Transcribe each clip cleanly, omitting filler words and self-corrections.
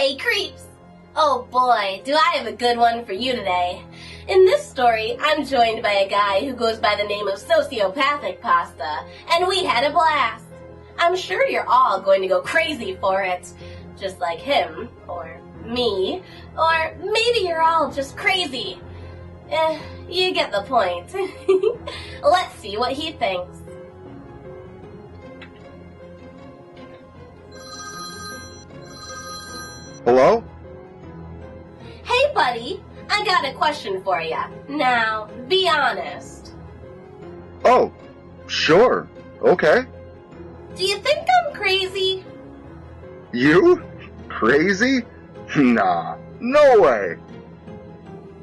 Hey creeps! Oh boy, do I have a good one for you today. In this story, I'm joined by a guy who goes by the name of Sociopathic Pasta, and we had a blast. I'm sure you're all going to go crazy for it, just like him, or me, or maybe you're all just crazy. You get the point. Let's see what he thinks. Hello? Hey buddy, I got a question for you. Now, be honest. Oh, sure. Okay. Do you think I'm crazy? You? Crazy? Nah, no way.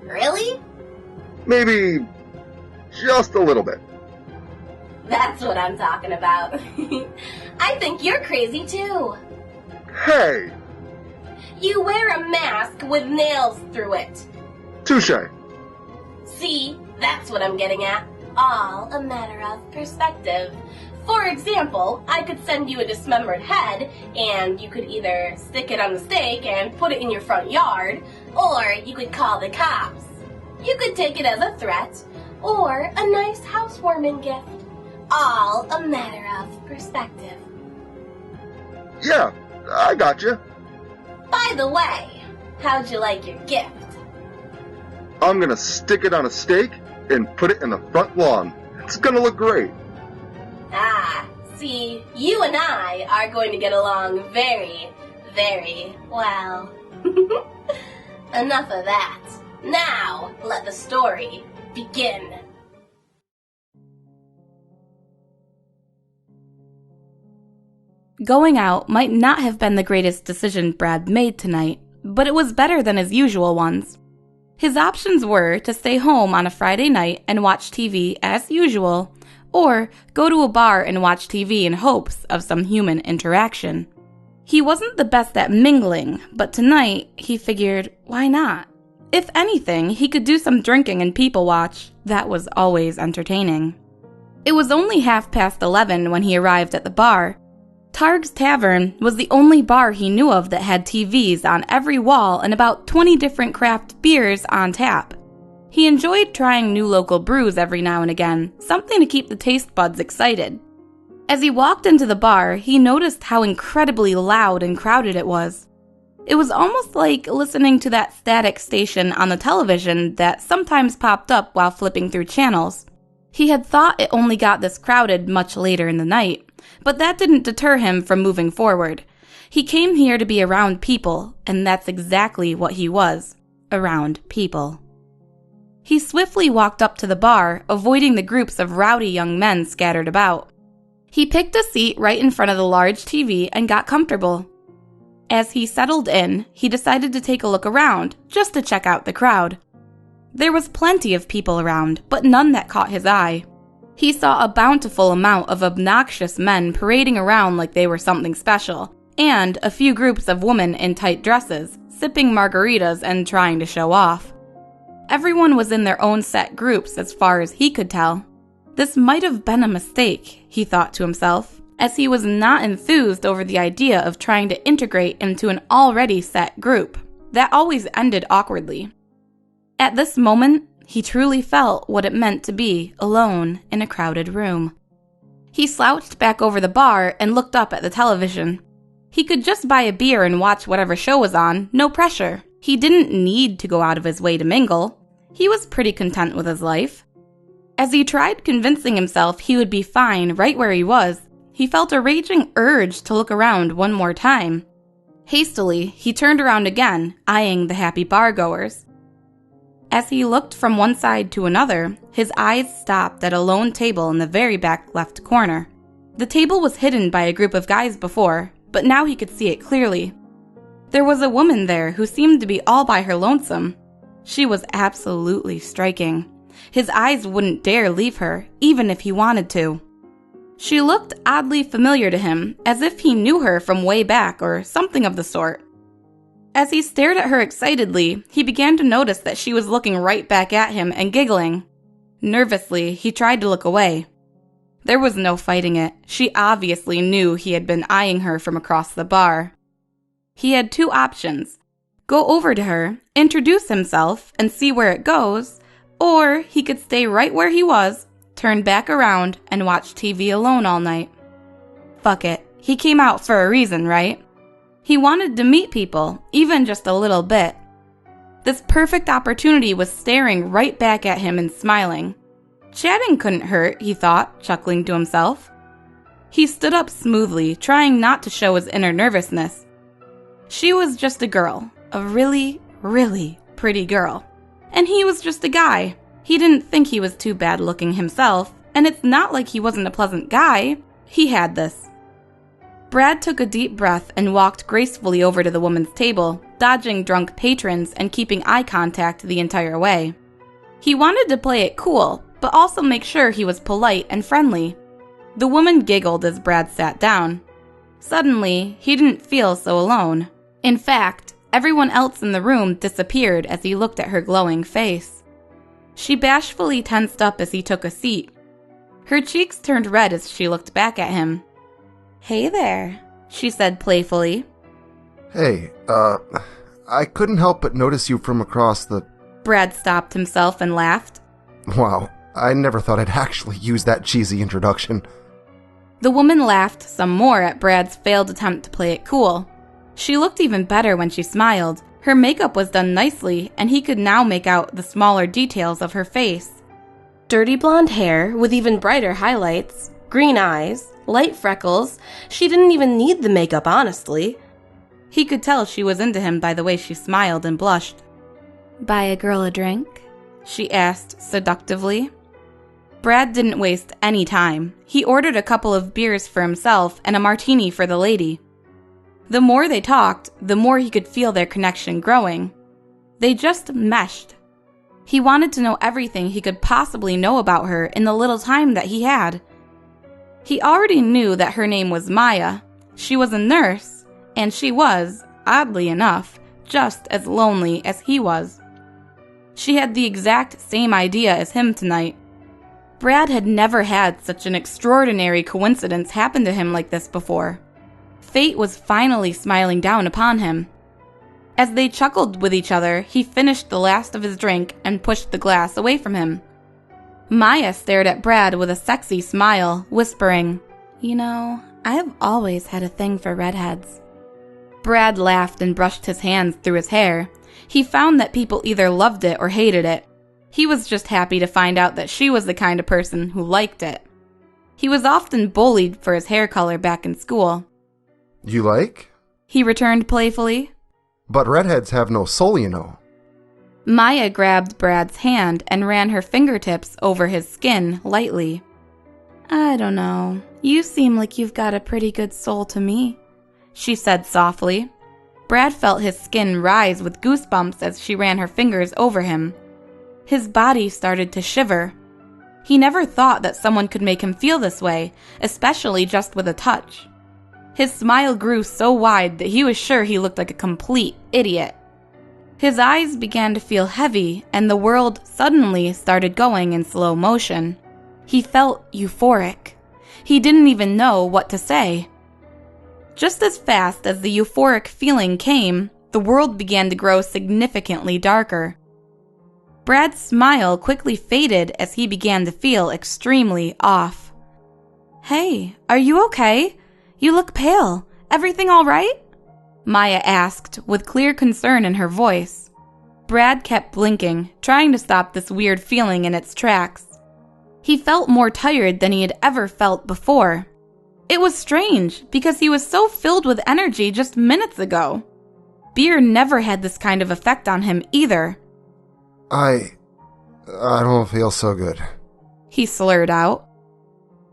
Really? Maybe just a little bit. That's what I'm talking about. I think you're crazy too. Hey! You wear a mask with nails through it. Touche. See, that's what I'm getting at. All a matter of perspective. For example, I could send you a dismembered head, and you could either stick it on the stake and put it in your front yard, or you could call the cops. You could take it as a threat, or a nice housewarming gift. All a matter of perspective. Yeah, I got you. By the way, how'd you like your gift? I'm gonna stick it on a stake and put it in the front lawn. It's gonna look great. Ah, see, you and I are going to get along very, very well. Enough of that. Now, let the story begin. Going out might not have been the greatest decision Brad made tonight, but it was better than his usual ones. His options were to stay home on a Friday night and watch TV as usual, or go to a bar and watch TV in hopes of some human interaction. He wasn't the best at mingling, but tonight he figured, why not? If anything, he could do some drinking and people watch. That was always entertaining. It was only 11:30 when he arrived at the bar. Targ's Tavern was the only bar he knew of that had TVs on every wall and about 20 different craft beers on tap. He enjoyed trying new local brews every now and again, something to keep the taste buds excited. As he walked into the bar, he noticed how incredibly loud and crowded it was. It was almost like listening to that static station on the television that sometimes popped up while flipping through channels. He had thought it only got this crowded much later in the night, but that didn't deter him from moving forward. He came here to be around people, and that's exactly what he was, around people. He swiftly walked up to the bar, avoiding the groups of rowdy young men scattered about. He picked a seat right in front of the large TV and got comfortable. As he settled in, he decided to take a look around, just to check out the crowd. There was plenty of people around, but none that caught his eye. He saw a bountiful amount of obnoxious men parading around like they were something special, and a few groups of women in tight dresses, sipping margaritas and trying to show off. Everyone was in their own set groups as far as he could tell. This might have been a mistake, he thought to himself, as he was not enthused over the idea of trying to integrate into an already set group. That always ended awkwardly. At this moment, he truly felt what it meant to be alone in a crowded room. He slouched back over the bar and looked up at the television. He could just buy a beer and watch whatever show was on, no pressure. He didn't need to go out of his way to mingle. He was pretty content with his life. As he tried convincing himself he would be fine right where he was, he felt a raging urge to look around one more time. Hastily, he turned around again, eyeing the happy bar-goers. As he looked from one side to another, his eyes stopped at a lone table in the very back left corner. The table was hidden by a group of guys before, but now he could see it clearly. There was a woman there who seemed to be all by her lonesome. She was absolutely striking. His eyes wouldn't dare leave her, even if he wanted to. She looked oddly familiar to him, as if he knew her from way back or something of the sort. As he stared at her excitedly, he began to notice that she was looking right back at him and giggling. Nervously, he tried to look away. There was no fighting it. She obviously knew he had been eyeing her from across the bar. He had two options: go over to her, introduce himself, and see where it goes, or he could stay right where he was, turn back around, and watch TV alone all night. Fuck it. He came out for a reason, right? He wanted to meet people, even just a little bit. This perfect opportunity was staring right back at him and smiling. Chatting couldn't hurt, he thought, chuckling to himself. He stood up smoothly, trying not to show his inner nervousness. She was just a girl, a really, really pretty girl. And he was just a guy. He didn't think he was too bad looking himself, and it's not like he wasn't a pleasant guy. He had this. Brad took a deep breath and walked gracefully over to the woman's table, dodging drunk patrons and keeping eye contact the entire way. He wanted to play it cool, but also make sure he was polite and friendly. The woman giggled as Brad sat down. Suddenly, he didn't feel so alone. In fact, everyone else in the room disappeared as he looked at her glowing face. She bashfully tensed up as he took a seat. Her cheeks turned red as she looked back at him. "Hey there," she said playfully. Hey, I couldn't help but notice you from across the... Brad stopped himself and laughed. Wow, I never thought I'd actually use that cheesy introduction. The woman laughed some more at Brad's failed attempt to play it cool. She looked even better when she smiled. Her makeup was done nicely, and he could now make out the smaller details of her face. Dirty blonde hair with even brighter highlights, green eyes, light freckles. She didn't even need the makeup, honestly. He could tell she was into him by the way she smiled and blushed. "Buy a girl a drink?" she asked seductively. Brad didn't waste any time. He ordered a couple of beers for himself and a martini for the lady. The more they talked, the more he could feel their connection growing. They just meshed. He wanted to know everything he could possibly know about her in the little time that he had. He already knew that her name was Maya. She was a nurse, and she was, oddly enough, just as lonely as he was. She had the exact same idea as him tonight. Brad had never had such an extraordinary coincidence happen to him like this before. Fate was finally smiling down upon him. As they chuckled with each other, he finished the last of his drink and pushed the glass away from him. Maya stared at Brad with a sexy smile, whispering, "You know, I have always had a thing for redheads." Brad laughed and brushed his hands through his hair. He found that people either loved it or hated it. He was just happy to find out that she was the kind of person who liked it. He was often bullied for his hair color back in school. You like? He returned playfully. But redheads have no soul, you know. Maya grabbed Brad's hand and ran her fingertips over his skin lightly. "I don't know. You seem like you've got a pretty good soul to me," she said softly. Brad felt his skin rise with goosebumps as she ran her fingers over him. His body started to shiver. He never thought that someone could make him feel this way, especially just with a touch. His smile grew so wide that he was sure he looked like a complete idiot. His eyes began to feel heavy, and the world suddenly started going in slow motion. He felt euphoric. He didn't even know what to say. Just as fast as the euphoric feeling came, the world began to grow significantly darker. Brad's smile quickly faded as he began to feel extremely off. "Hey, are you okay? You look pale. Everything all right?" Maya asked, with clear concern in her voice. Brad kept blinking, trying to stop this weird feeling in its tracks. He felt more tired than he had ever felt before. It was strange, because he was so filled with energy just minutes ago. Beer never had this kind of effect on him either. I don't feel so good," he slurred out.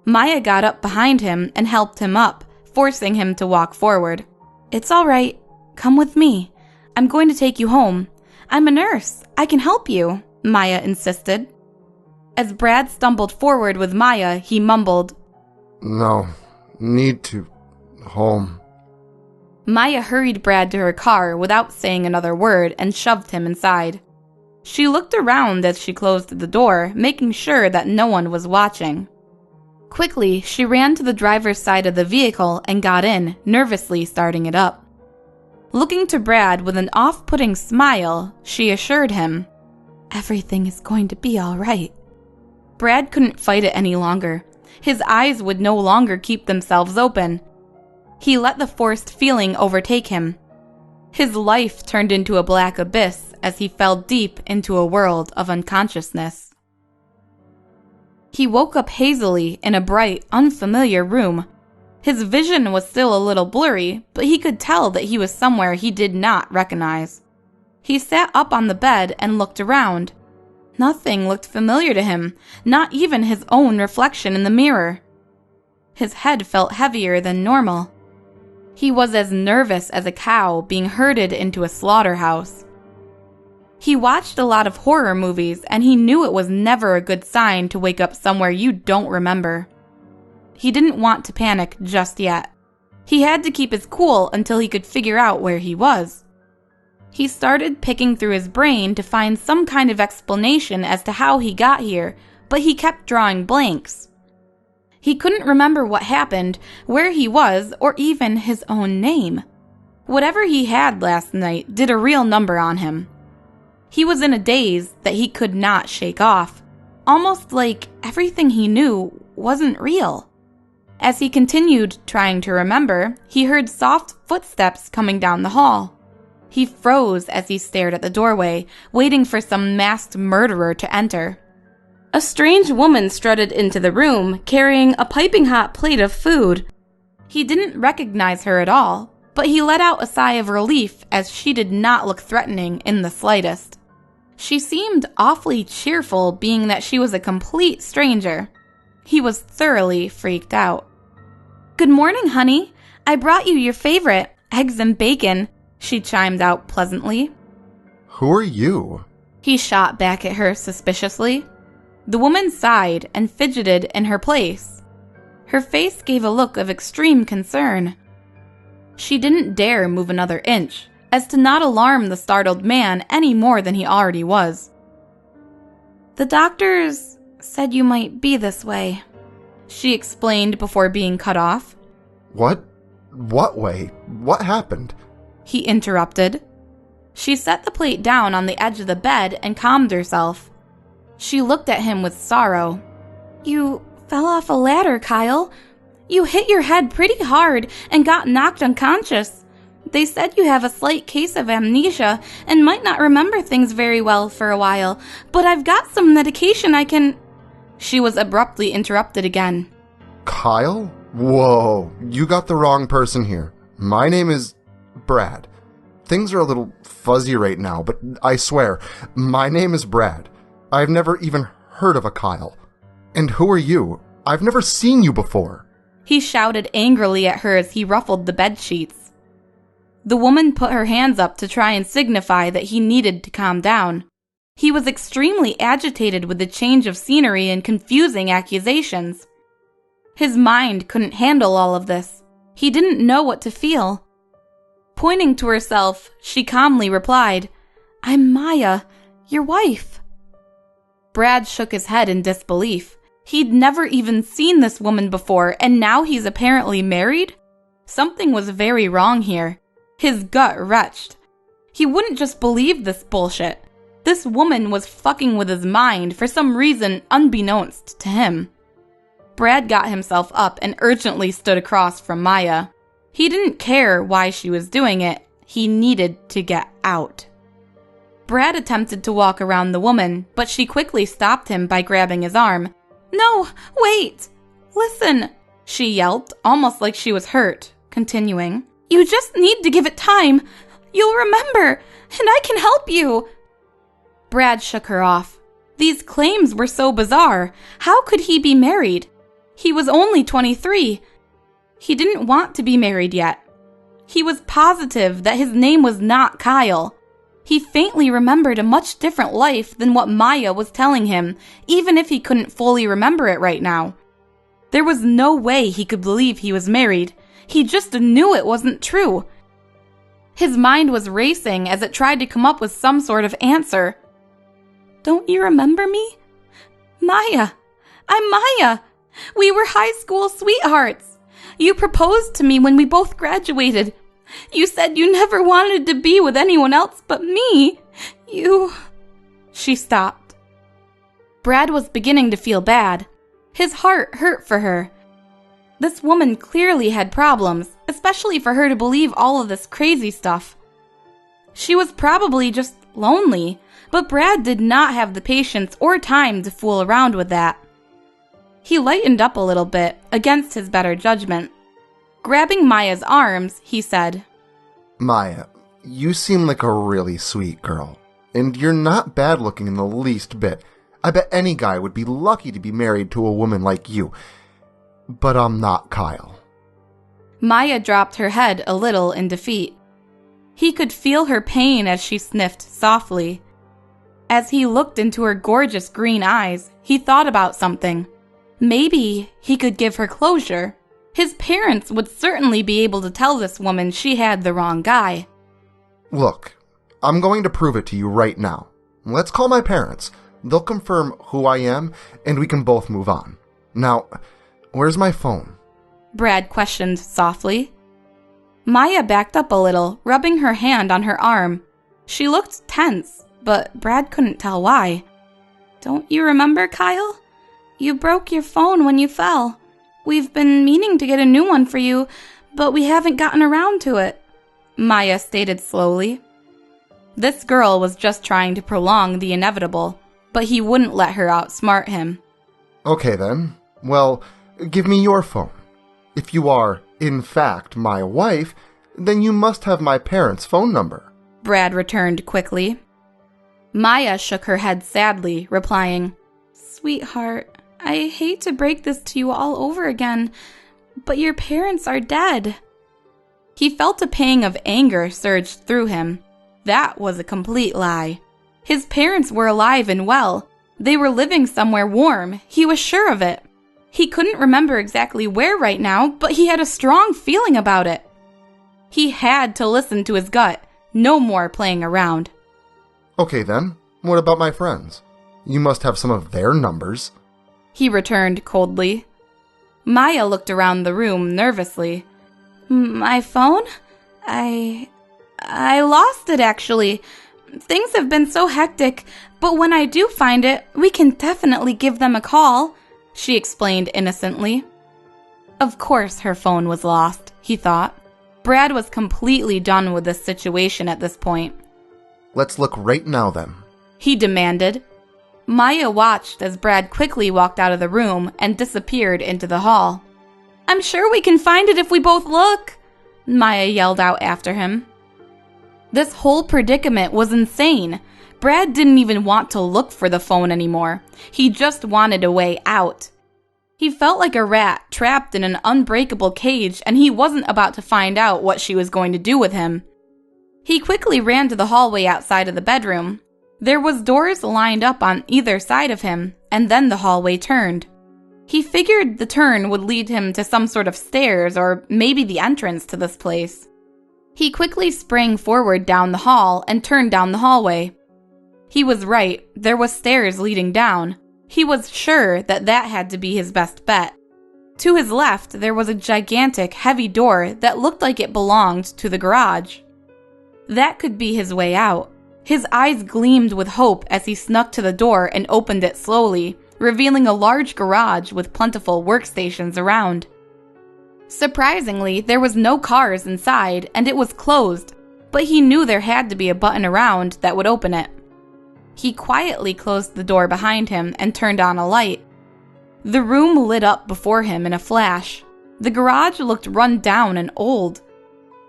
Maya got up behind him and helped him up, forcing him to walk forward. "It's all right. Come with me. I'm going to take you home. I'm a nurse. I can help you," Maya insisted. As Brad stumbled forward with Maya, he mumbled, "No, need to... home." Maya hurried Brad to her car without saying another word and shoved him inside. She looked around as she closed the door, making sure that no one was watching. Quickly, she ran to the driver's side of the vehicle and got in, nervously starting it up. Looking to Brad with an off-putting smile, she assured him, "Everything is going to be all right." Brad couldn't fight it any longer. His eyes would no longer keep themselves open. He let the forced feeling overtake him. His life turned into a black abyss as he fell deep into a world of unconsciousness. He woke up hazily in a bright, unfamiliar room. His vision was still a little blurry, but he could tell that he was somewhere he did not recognize. He sat up on the bed and looked around. Nothing looked familiar to him, not even his own reflection in the mirror. His head felt heavier than normal. He was as nervous as a cow being herded into a slaughterhouse. He watched a lot of horror movies, and he knew it was never a good sign to wake up somewhere you don't remember. He didn't want to panic just yet. He had to keep his cool until he could figure out where he was. He started picking through his brain to find some kind of explanation as to how he got here, but he kept drawing blanks. He couldn't remember what happened, where he was, or even his own name. Whatever he had last night did a real number on him. He was in a daze that he could not shake off, almost like everything he knew wasn't real. As he continued trying to remember, he heard soft footsteps coming down the hall. He froze as he stared at the doorway, waiting for some masked murderer to enter. A strange woman strutted into the room, carrying a piping hot plate of food. He didn't recognize her at all, but he let out a sigh of relief as she did not look threatening in the slightest. She seemed awfully cheerful, being that she was a complete stranger. He was thoroughly freaked out. "Good morning, honey. I brought you your favorite, eggs and bacon," she chimed out pleasantly. Who are you? He shot back at her suspiciously. The woman sighed and fidgeted in her place. Her face gave a look of extreme concern. She didn't dare move another inch, as to not alarm the startled man any more than he already was. "The doctors said you might be this way," she explained before being cut off. What? What way? What happened? He interrupted. She set the plate down on the edge of the bed and calmed herself. She looked at him with sorrow. "You fell off a ladder, Kyle. You hit your head pretty hard and got knocked unconscious. They said you have a slight case of amnesia and might not remember things very well for a while, but I've got some medication I can—" She was abruptly interrupted again. Kyle? Whoa, you got the wrong person here. My name is Brad. Things are a little fuzzy right now, but I swear, my name is Brad. I've never even heard of a Kyle. And who are you? I've never seen you before. He shouted angrily at her as he ruffled the bedsheets. The woman put her hands up to try and signify that he needed to calm down. He was extremely agitated with the change of scenery and confusing accusations. His mind couldn't handle all of this. He didn't know what to feel. Pointing to herself, she calmly replied, "I'm Maya, your wife." Brad shook his head in disbelief. He'd never even seen this woman before, and now he's apparently married? Something was very wrong here. His gut retched. He wouldn't just believe this bullshit. This woman was fucking with his mind for some reason unbeknownst to him. Brad got himself up and urgently stood across from Maya. He didn't care why she was doing it. He needed to get out. Brad attempted to walk around the woman, but she quickly stopped him by grabbing his arm. "No, wait! Listen!" she yelped, almost like she was hurt, continuing. "You just need to give it time. You'll remember, and I can help you." Brad shook her off. These claims were so bizarre. How could he be married? He was only 23. He didn't want to be married yet. He was positive that his name was not Kyle. He faintly remembered a much different life than what Maya was telling him, even if he couldn't fully remember it right now. There was no way he could believe he was married. He just knew it wasn't true. His mind was racing as it tried to come up with some sort of answer. "Don't you remember me? Maya. I'm Maya. We were high school sweethearts. You proposed to me when we both graduated. You said you never wanted to be with anyone else but me. She stopped. Brad was beginning to feel bad. His heart hurt for her. This woman clearly had problems, especially for her to believe all of this crazy stuff. She was probably just lonely, but Brad did not have the patience or time to fool around with that. He lightened up a little bit, against his better judgment. Grabbing Maya's arms, he said, Maya, you seem like a really sweet girl, and you're not bad looking in the least bit. I bet any guy would be lucky to be married to a woman like you. But I'm not Kyle. Maya dropped her head a little in defeat. He could feel her pain as she sniffed softly. As he looked into her gorgeous green eyes, he thought about something. Maybe he could give her closure. His parents would certainly be able to tell this woman she had the wrong guy. Look, I'm going to prove it to you right now. Let's call my parents. They'll confirm who I am, and we can both move on. Now, where's my phone? Brad questioned softly. Maya backed up a little, rubbing her hand on her arm. She looked tense, but Brad couldn't tell why. Don't you remember, Kyle? You broke your phone when you fell. We've been meaning to get a new one for you, but we haven't gotten around to it, Maya stated slowly. This girl was just trying to prolong the inevitable, but he wouldn't let her outsmart him. Okay then. Well, give me your phone. If you are, in fact, my wife, then you must have my parents' phone number, Brad returned quickly. Maya shook her head sadly, replying, Sweetheart, I hate to break this to you all over again, but your parents are dead. He felt a pang of anger surge through him. That was a complete lie. His parents were alive and well. They were living somewhere warm. He was sure of it. He couldn't remember exactly where right now, but he had a strong feeling about it. He had to listen to his gut. No more playing around. Okay then. What about my friends? You must have some of their numbers, he returned coldly. Maya looked around the room nervously. My phone? I lost it, actually. Things have been so hectic, but when I do find it, we can definitely give them a call, she explained innocently. Of course her phone was lost, he thought. Brad was completely done with this situation at this point. Let's look right now then, he demanded. Maya watched as Brad quickly walked out of the room and disappeared into the hall. I'm sure we can find it if we both look, Maya yelled out after him. This whole predicament was insane. Brad didn't even want to look for the phone anymore. He just wanted a way out. He felt like a rat trapped in an unbreakable cage, and he wasn't about to find out what she was going to do with him. He quickly ran to the hallway outside of the bedroom. There was doors lined up on either side of him, and then the hallway turned. He figured the turn would lead him to some sort of stairs or maybe the entrance to this place. He quickly sprang forward down the hall and turned down the hallway. He was right, there was stairs leading down. He was sure that that had to be his best bet. To his left, there was a gigantic, heavy door that looked like it belonged to the garage. That could be his way out. His eyes gleamed with hope as he snuck to the door and opened it slowly, revealing a large garage with plentiful workstations around. Surprisingly, there was no cars inside, and it was closed, but he knew there had to be a button around that would open it. He quietly closed the door behind him and turned on a light. The room lit up before him in a flash. The garage looked run down and old.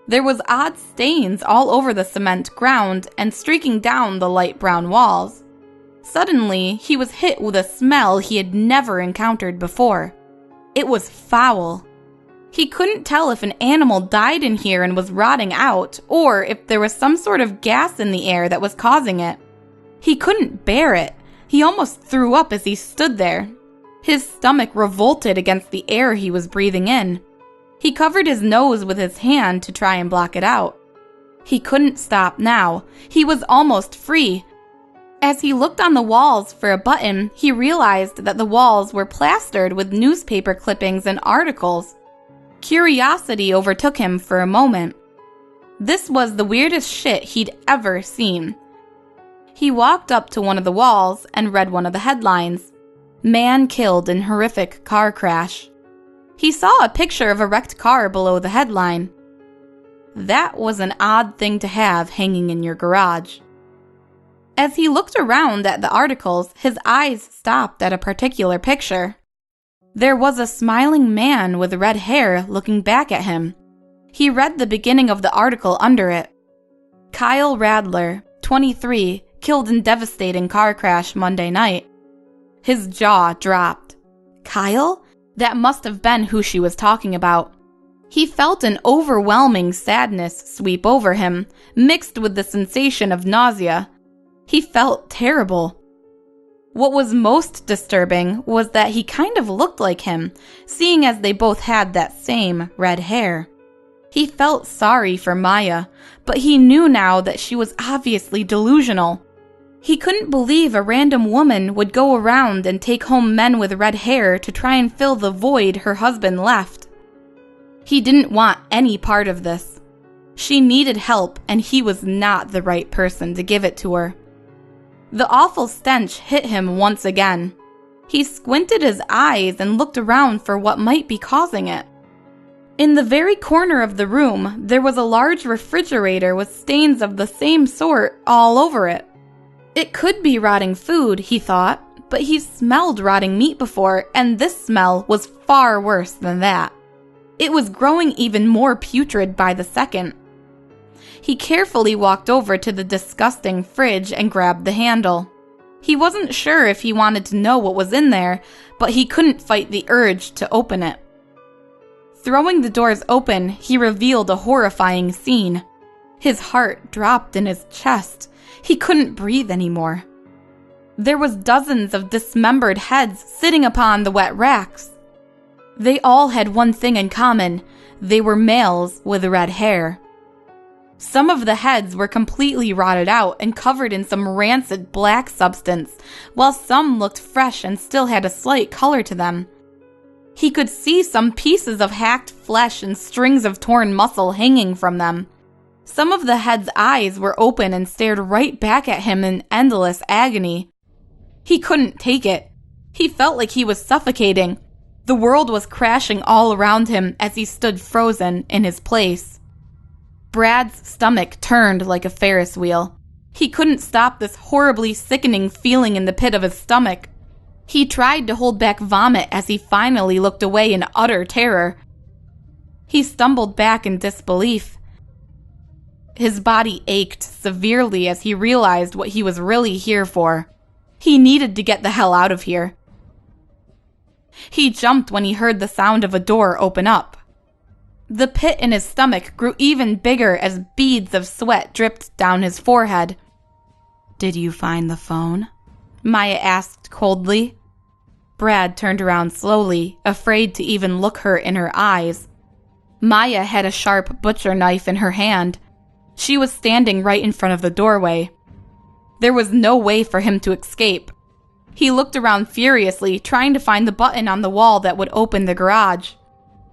There was odd stains all over the cement ground and streaking down the light brown walls. Suddenly, he was hit with a smell he had never encountered before. It was foul. He couldn't tell if an animal died in here and was rotting out, or if there was some sort of gas in the air that was causing it. He couldn't bear it. He almost threw up as he stood there. His stomach revolted against the air he was breathing in. He covered his nose with his hand to try and block it out. He couldn't stop now. He was almost free. As he looked on the walls for a button, he realized that the walls were plastered with newspaper clippings and articles. Curiosity overtook him for a moment. This was the weirdest shit he'd ever seen. He walked up to one of the walls and read one of the headlines. Man killed in horrific car crash. He saw a picture of a wrecked car below the headline. That was an odd thing to have hanging in your garage. As he looked around at the articles, his eyes stopped at a particular picture. There was a smiling man with red hair looking back at him. He read the beginning of the article under it. Kyle Radler, 23, killed in devastating car crash Monday night. His jaw dropped. Kyle? That must have been who she was talking about. He felt an overwhelming sadness sweep over him, mixed with the sensation of nausea. He felt terrible. What was most disturbing was that he kind of looked like him, seeing as they both had that same red hair. He felt sorry for Maya, but he knew now that she was obviously delusional. He couldn't believe a random woman would go around and take home men with red hair to try and fill the void her husband left. He didn't want any part of this. She needed help, and he was not the right person to give it to her. The awful stench hit him once again. He squinted his eyes and looked around for what might be causing it. In the very corner of the room, there was a large refrigerator with stains of the same sort all over it. It could be rotting food, he thought, but he smelled rotting meat before, and this smell was far worse than that. It was growing even more putrid by the second. He carefully walked over to the disgusting fridge and grabbed the handle. He wasn't sure if he wanted to know what was in there, but he couldn't fight the urge to open it. Throwing the doors open, he revealed a horrifying scene. His heart dropped in his chest. He couldn't breathe anymore. There was dozens of dismembered heads sitting upon the wet racks. They all had one thing in common. They were males with red hair. Some of the heads were completely rotted out and covered in some rancid black substance, while some looked fresh and still had a slight color to them. He could see some pieces of hacked flesh and strings of torn muscle hanging from them. Some of the heads' eyes were open and stared right back at him in endless agony. He couldn't take it. He felt like he was suffocating. The world was crashing all around him as he stood frozen in his place. Brad's stomach turned like a Ferris wheel. He couldn't stop this horribly sickening feeling in the pit of his stomach. He tried to hold back vomit as he finally looked away in utter terror. He stumbled back in disbelief. His body ached severely as he realized what he was really here for. He needed to get the hell out of here. He jumped when he heard the sound of a door open up. The pit in his stomach grew even bigger as beads of sweat dripped down his forehead. "Did you find the phone?" Maya asked coldly. Brad turned around slowly, afraid to even look her in her eyes. Maya had a sharp butcher knife in her hand. She was standing right in front of the doorway. There was no way for him to escape. He looked around furiously, trying to find the button on the wall that would open the garage.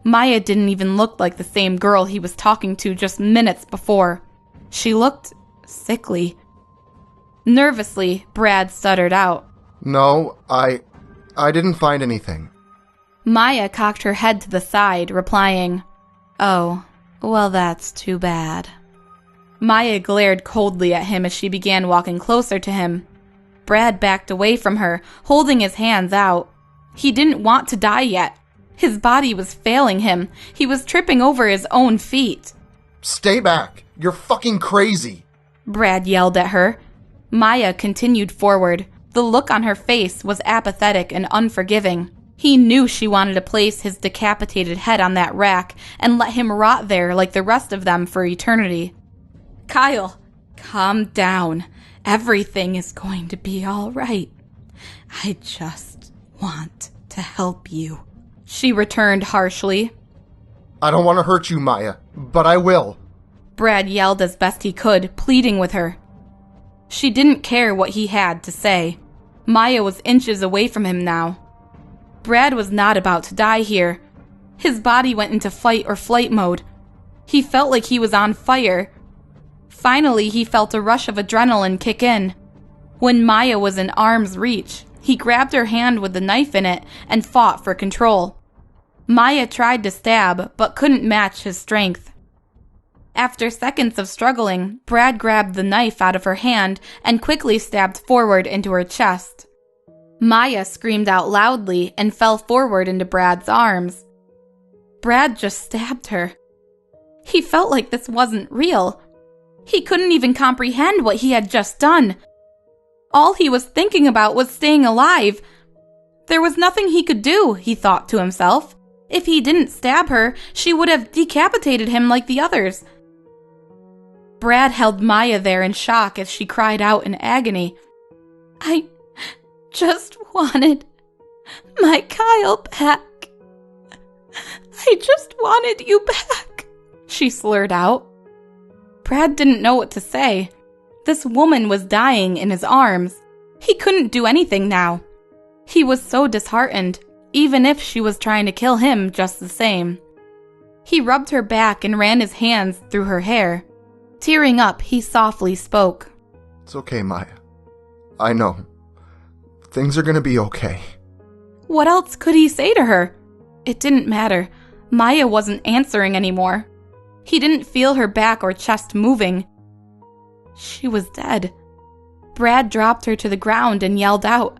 Maya didn't even look like the same girl he was talking to just minutes before. She looked sickly. Nervously, Brad stuttered out. No, I didn't find anything. Maya cocked her head to the side, replying, "Oh, well, that's too bad." Maya glared coldly at him as she began walking closer to him. Brad backed away from her, holding his hands out. He didn't want to die yet. His body was failing him. He was tripping over his own feet. "Stay back! You're fucking crazy!" Brad yelled at her. Maya continued forward. The look on her face was apathetic and unforgiving. He knew she wanted to place his decapitated head on that rack and let him rot there like the rest of them for eternity. "Kyle, calm down. Everything is going to be all right. I just want to help you," she returned harshly. "I don't want to hurt you, Maya, but I will." Brad yelled as best he could, pleading with her. She didn't care what he had to say. Maya was inches away from him now. Brad was not about to die here. His body went into fight or flight mode. He felt like he was on fire, Finally, he felt a rush of adrenaline kick in. When Maya was in arm's reach, he grabbed her hand with the knife in it and fought for control. Maya tried to stab, but couldn't match his strength. After seconds of struggling, Brad grabbed the knife out of her hand and quickly stabbed forward into her chest. Maya screamed out loudly and fell forward into Brad's arms. Brad just stabbed her. He felt like this wasn't real. He couldn't even comprehend what he had just done. All he was thinking about was staying alive. There was nothing he could do, he thought to himself. If he didn't stab her, she would have decapitated him like the others. Brad held Maya there in shock as she cried out in agony. I just wanted my Kyle back. I just wanted you back, she slurred out. Brad didn't know what to say. This woman was dying in his arms. He couldn't do anything now. He was so disheartened, even if she was trying to kill him just the same. He rubbed her back and ran his hands through her hair. Tearing up, he softly spoke. It's okay, Maya. I know. Things are gonna be okay. What else could he say to her? It didn't matter. Maya wasn't answering anymore. He didn't feel her back or chest moving. She was dead. Brad dropped her to the ground and yelled out,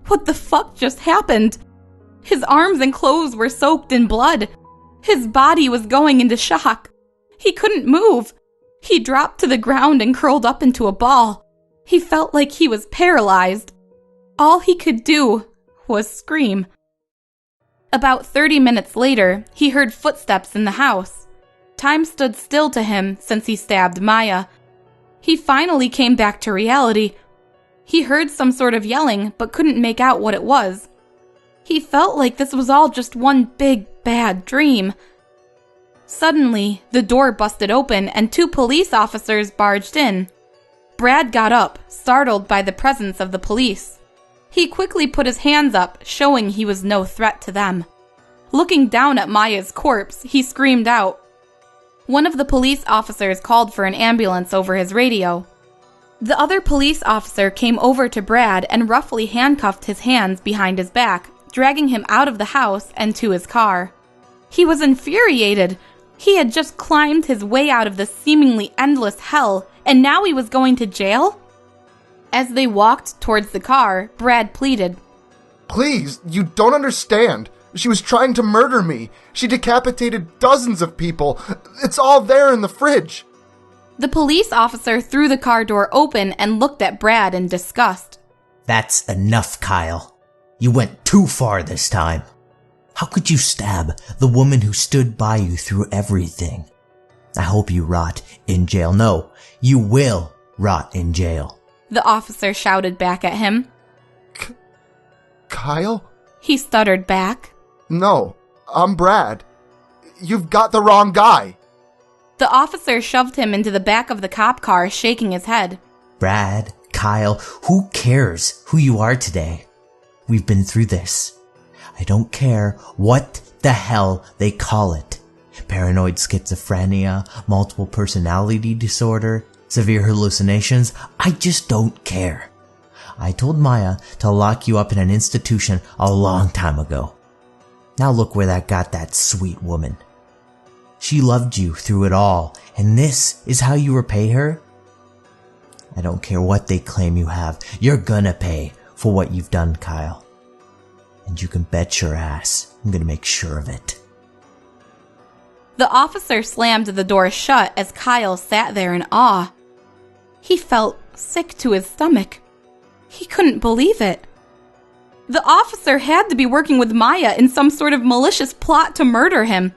"What the fuck just happened?" His arms and clothes were soaked in blood. His body was going into shock. He couldn't move. He dropped to the ground and curled up into a ball. He felt like he was paralyzed. All he could do was scream. About 30 minutes later, he heard footsteps in the house. Time stood still to him since he stabbed Maya. He finally came back to reality. He heard some sort of yelling, but couldn't make out what it was. He felt like this was all just one big, bad dream. Suddenly, the door busted open and 2 police officers barged in. Brad got up, startled by the presence of the police. He quickly put his hands up, showing he was no threat to them. Looking down at Maya's corpse, he screamed out. One of the police officers called for an ambulance over his radio. The other police officer came over to Brad and roughly handcuffed his hands behind his back, dragging him out of the house and to his car. He was infuriated. He had just climbed his way out of the seemingly endless hell, and now he was going to jail? As they walked towards the car, Brad pleaded, Please, you don't understand. She was trying to murder me. She decapitated dozens of people. It's all there in the fridge. The police officer threw the car door open and looked at Brad in disgust. That's enough, Kyle. You went too far this time. How could you stab the woman who stood by you through everything? I hope you rot in jail. No, you will rot in jail. The officer shouted back at him. Kyle? He stuttered back. No, I'm Brad. You've got the wrong guy. The officer shoved him into the back of the cop car, shaking his head. Brad, Kyle, who cares who you are today? We've been through this. I don't care what the hell they call it. Paranoid schizophrenia, multiple personality disorder, severe hallucinations. I just don't care. I told Maya to lock you up in an institution a long time ago. Now look where that got that sweet woman. She loved you through it all, and this is how you repay her? I don't care what they claim you have. You're gonna pay for what you've done, Kyle. And you can bet your ass I'm gonna make sure of it. The officer slammed the door shut as Kyle sat there in awe. He felt sick to his stomach. He couldn't believe it. The officer had to be working with Maya in some sort of malicious plot to murder him.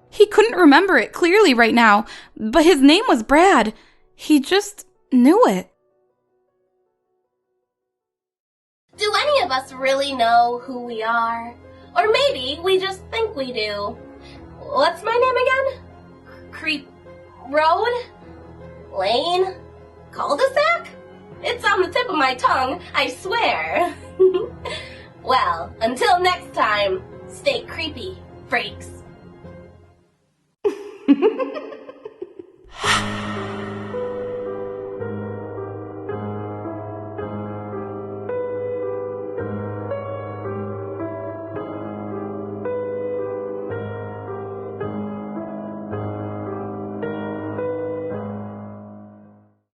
He couldn't remember it clearly right now, but his name was Brad. He just knew it. Do any of us really know who we are? Or maybe we just think we do. What's my name again? Creep Road? Lane? Cul-de-sac? It's on the tip of my tongue, I swear. Well, until next time, stay creepy, freaks.